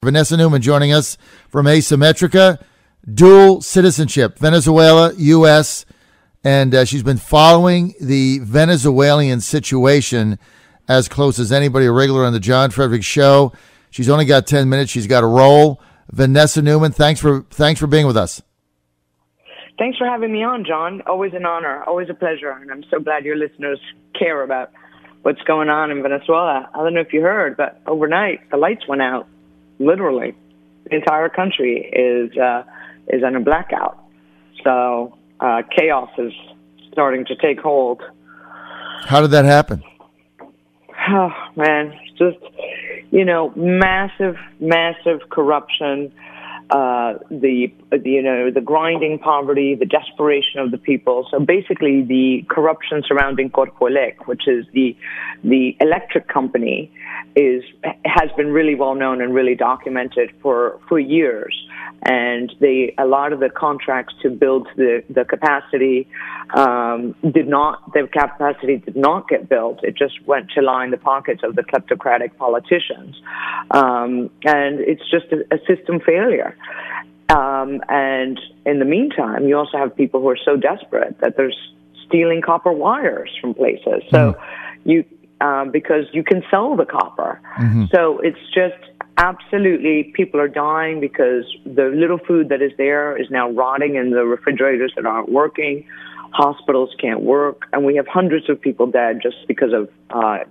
Vanessa Neumann joining us from Asymmetrica, dual citizenship, Venezuela, U.S., and she's been following the Venezuelan situation as close as anybody, a regular on the John Fredericks Show. She's only got 10 minutes. She's got to roll. Vanessa Neumann, thanks for being with us. Thanks for having me on, John. Always an honor, always a pleasure, and I'm so glad your listeners care about what's going on in Venezuela. I don't know if you heard, but overnight the lights went out. Literally, the entire country is on a blackout. So chaos is starting to take hold. How did that happen? Oh man, just massive corruption. The grinding poverty, the desperation of the people. So basically, the corruption surrounding Corpoelec, which is the electric company, has been really well known and really documented for years. And a lot of the contracts to build the capacity did not get built. It just went to line the pockets of the kleptocratic politicians, and it's just a system failure. And in the meantime, you also have people who are so desperate that they're stealing copper wires from places. So because you can sell the copper. Mm-hmm. So it's just absolutely, people are dying because the little food that is there is now rotting in the refrigerators that aren't working. Hospitals can't work. And we have hundreds of people dead just because of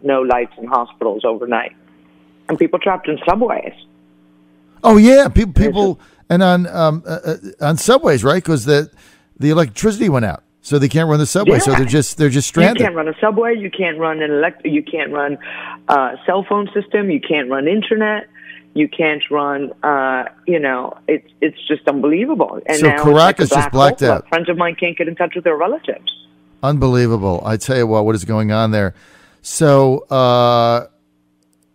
no lights in hospitals overnight. And people trapped in subways. Oh, yeah. People and on subways, right? Because the electricity went out. So they can't run the subway. Yeah. So they're just stranded. You can't run a subway. You can't run you can't run a cell phone system. You can't run internet. You can't run. It's just unbelievable. And so now Caracas just blacked out. Friends of mine can't get in touch with their relatives. Unbelievable. I tell you what is going on there? So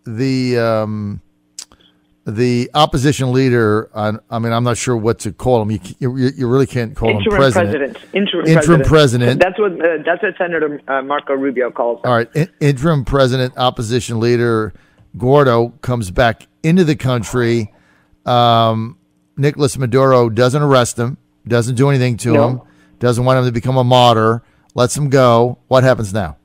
the opposition leader, I'm not sure what to call him. You really can't call him president. Interim president. That's what Senator Marco Rubio calls him. All right, interim president, opposition leader Gordo comes back into the country. Nicolas Maduro doesn't arrest him, doesn't do anything to him, doesn't want him to become a martyr, lets him go. What happens now?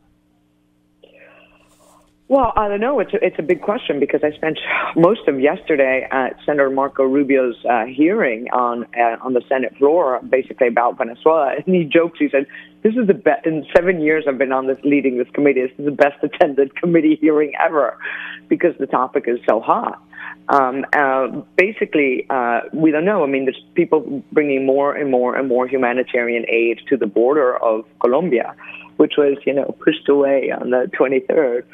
Well, I don't know. It's a big question because I spent most of yesterday at Senator Marco Rubio's hearing on the Senate floor, basically about Venezuela. And he jokes. He said, "This is the best in 7 years I've been on leading this committee. This is the best attended committee hearing ever, because the topic is so hot." Basically, we don't know. I mean, there's people bringing more and more humanitarian aid to the border of Colombia, which was pushed away on the 23rd.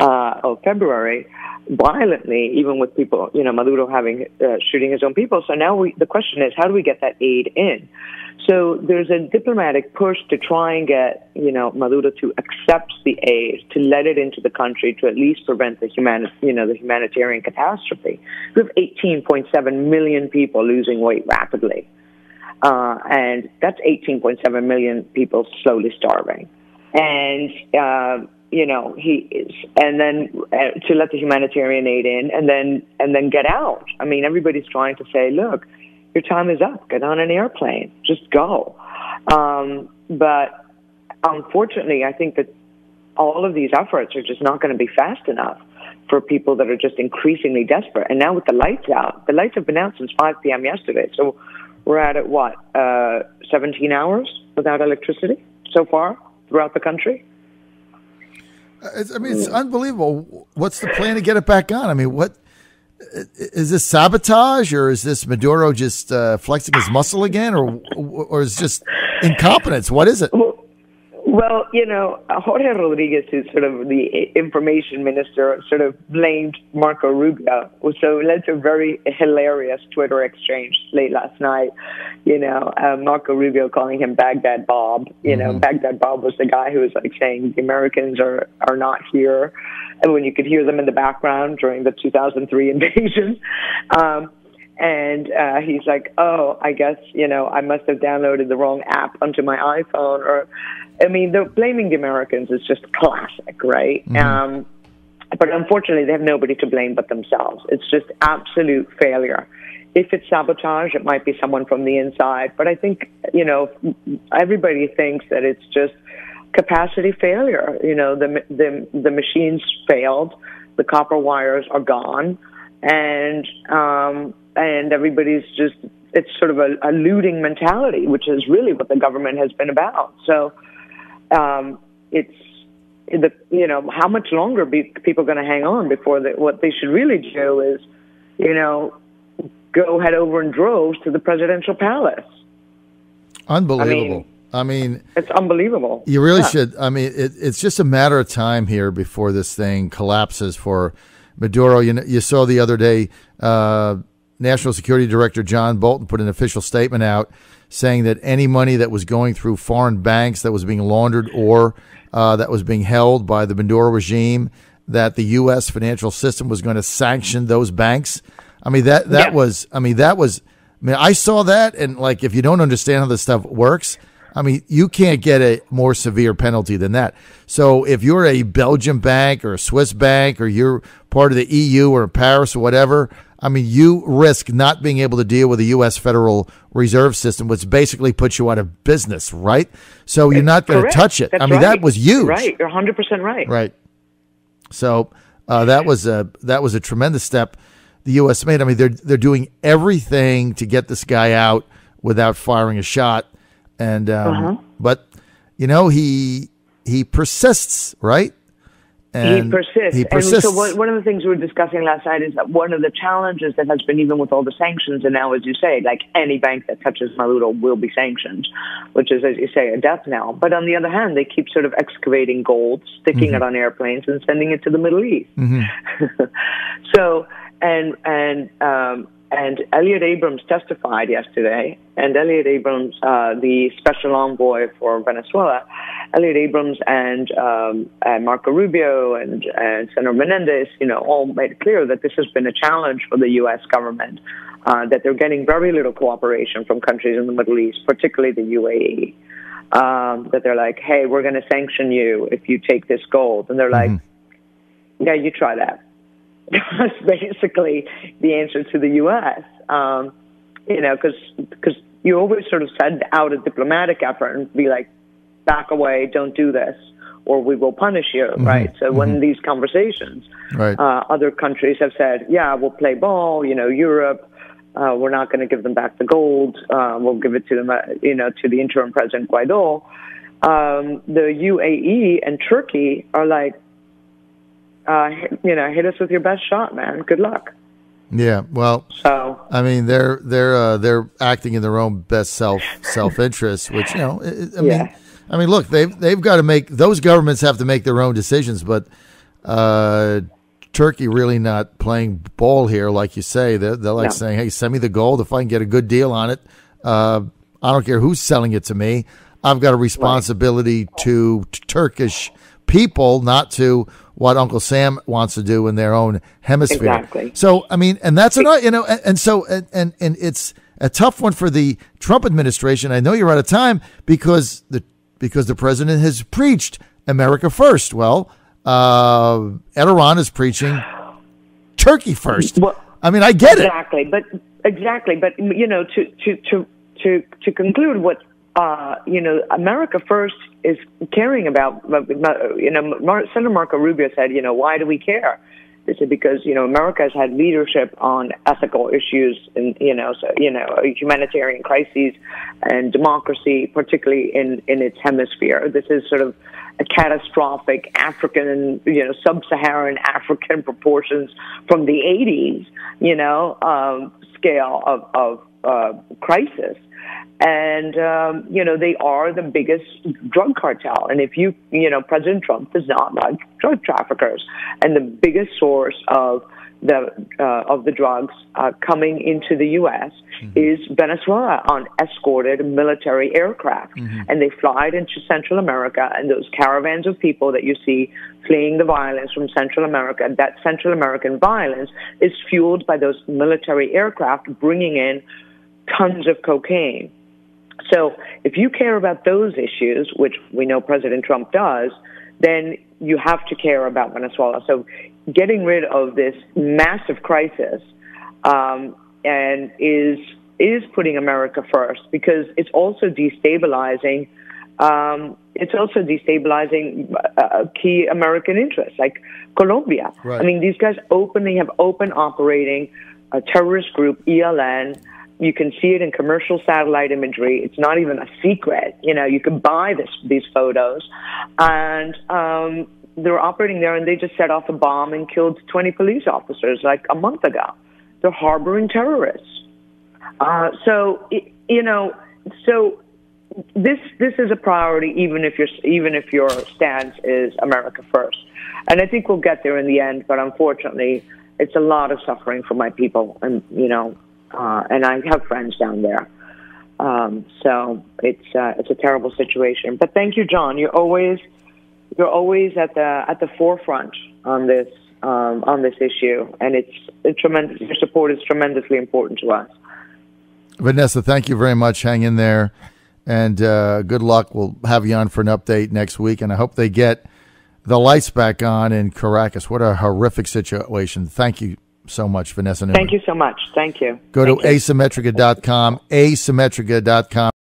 Of February, violently, even with people, Maduro shooting his own people. So now the question is, how do we get that aid in? So there's a diplomatic push to try and get, Maduro to accept the aid, to let it into the country, to at least prevent the humanitarian catastrophe. We have 18.7 million people losing weight rapidly, and that's 18.7 million people slowly starving, and and then to let the humanitarian aid in, and then get out. I mean, everybody's trying to say, look, your time is up. Get on an airplane. Just go. But unfortunately, I think that all of these efforts are just not going to be fast enough for people that are just increasingly desperate. And now with the lights out, the lights have been out since 5 p.m. yesterday. So we're at 17 hours without electricity so far throughout the country. It's unbelievable. What's the plan to get it back on? I mean, what is this, sabotage, or is this Maduro just flexing his muscle again, or is it just incompetence? What is it? Well, Jorge Rodriguez, who's sort of the information minister, sort of blamed Marco Rubio. So it led to a very hilarious Twitter exchange late last night. Marco Rubio calling him Baghdad Bob. Baghdad Bob was the guy who was saying the Americans are not here. And when you could hear them in the background during the 2003 invasion. And he's like, oh, I guess, I must have downloaded the wrong app onto my iPhone. They're blaming the Americans is just classic, right? Mm-hmm. But unfortunately, they have nobody to blame but themselves. It's just absolute failure. If it's sabotage, it might be someone from the inside. But I think, everybody thinks that it's just capacity failure. The machines failed, the copper wires are gone, and everybody's just, it's sort of a looting mentality, which is really what the government has been about. So how much longer people going to hang on before what they should really do is, go head over in droves to the presidential palace. Unbelievable. I mean, it's unbelievable. You really should. I mean, it's just a matter of time here before this thing collapses for Maduro. You saw the other day, National Security Director John Bolton put an official statement out saying that any money that was going through foreign banks that was being laundered or that was being held by the Maduro regime, that the U.S. financial system was going to sanction those banks. I mean, I saw that, and like, if you don't understand how this stuff works, I mean, you can't get a more severe penalty than that. So if you're a Belgian bank or a Swiss bank, or you're part of the EU or Paris or whatever, I mean, you risk not being able to deal with the U.S. Federal Reserve System, which basically puts you out of business, right? So you're not going to touch it. That's right. That was huge. Right, you're 100% right. Right. So that was a tremendous step the U.S. made. I mean, they're doing everything to get this guy out without firing a shot, and but he persists, right? And he persists. And so one of the things we were discussing last night is that one of the challenges that has been, even with all the sanctions, and now, as you say, like any bank that touches Maduro will be sanctioned, which is, as you say, a death knell. But on the other hand, they keep sort of excavating gold, sticking it on airplanes, and sending it to the Middle East. So, and Elliot Abrams testified yesterday, and Elliot Abrams, the special envoy for Venezuela, Elliot Abrams and Marco Rubio and Senator Menendez, all made it clear that this has been a challenge for the U.S. government, that they're getting very little cooperation from countries in the Middle East, particularly the UAE, that they're like, hey, we're going to sanction you if you take this gold. And they're like, yeah, you try that. That's basically the answer to the U.S., because you always sort of send out a diplomatic effort and be like, back away, don't do this, or we will punish you, right? So when these conversations, other countries have said, yeah, we'll play ball, Europe, we're not going to give them back the gold, we'll give it to them, to the interim President Guaido. The UAE and Turkey are like, hit us with your best shot, man. Good luck. Yeah, well, so I mean, they're acting in their own best self-interest, which I mean, look, they've got to make, those governments have to make their own decisions, but Turkey really not playing ball here, like you say. They're like saying, hey, send me the gold if I can get a good deal on it. I don't care who's selling it to me. I've got a responsibility to Turkish people, not to what Uncle Sam wants to do in their own hemisphere. Exactly. So, I mean, and that's another, and it's a tough one for the Trump administration. I know you're out of time because the president has preached America first. Well, Erdogan is preaching Turkey first. Well, I mean, I get it. Exactly. But to conclude what America first is caring about. Senator Marco Rubio said, why do we care? They said because America has had leadership on ethical issues and humanitarian crises and democracy, particularly in its hemisphere. This is sort of a catastrophic African, sub-Saharan African proportions from the 80s, scale of crisis. And, they are the biggest drug cartel. And if President Trump does not like drug traffickers, and the biggest source of the drugs coming into the U.S. is Venezuela on escorted military aircraft. And they fly it into Central America, and those caravans of people that you see fleeing the violence from Central America, that Central American violence is fueled by those military aircraft bringing in tons of cocaine. So if you care about those issues, which we know President Trump does, then you have to care about Venezuela. So getting rid of this massive crisis, and is putting America first, because it's also destabilizing. It's also destabilizing key American interests, like Colombia. Right. I mean, these guys have open operating a terrorist group, ELN. You can see it in commercial satellite imagery. It's not even a secret. You can buy these photos. And they were operating there, and they just set off a bomb and killed 20 police officers like a month ago. They're harboring terrorists. So this is a priority, even if your stance is America first. And I think we'll get there in the end. But unfortunately, it's a lot of suffering for my people, and and I have friends down there. So it's a terrible situation. But thank you, John. You're always at the forefront on this issue, and it's tremendous. Your support is tremendously important to us. Vanessa, thank you very much. Hang in there, and good luck. We'll have you on for an update next week, and I hope they get the lights back on in Caracas. What a horrific situation. Thank you so much, Vanessa Neumann. Thank you so much. Thank you. Go to asymmetrica.com, asymmetrica.com.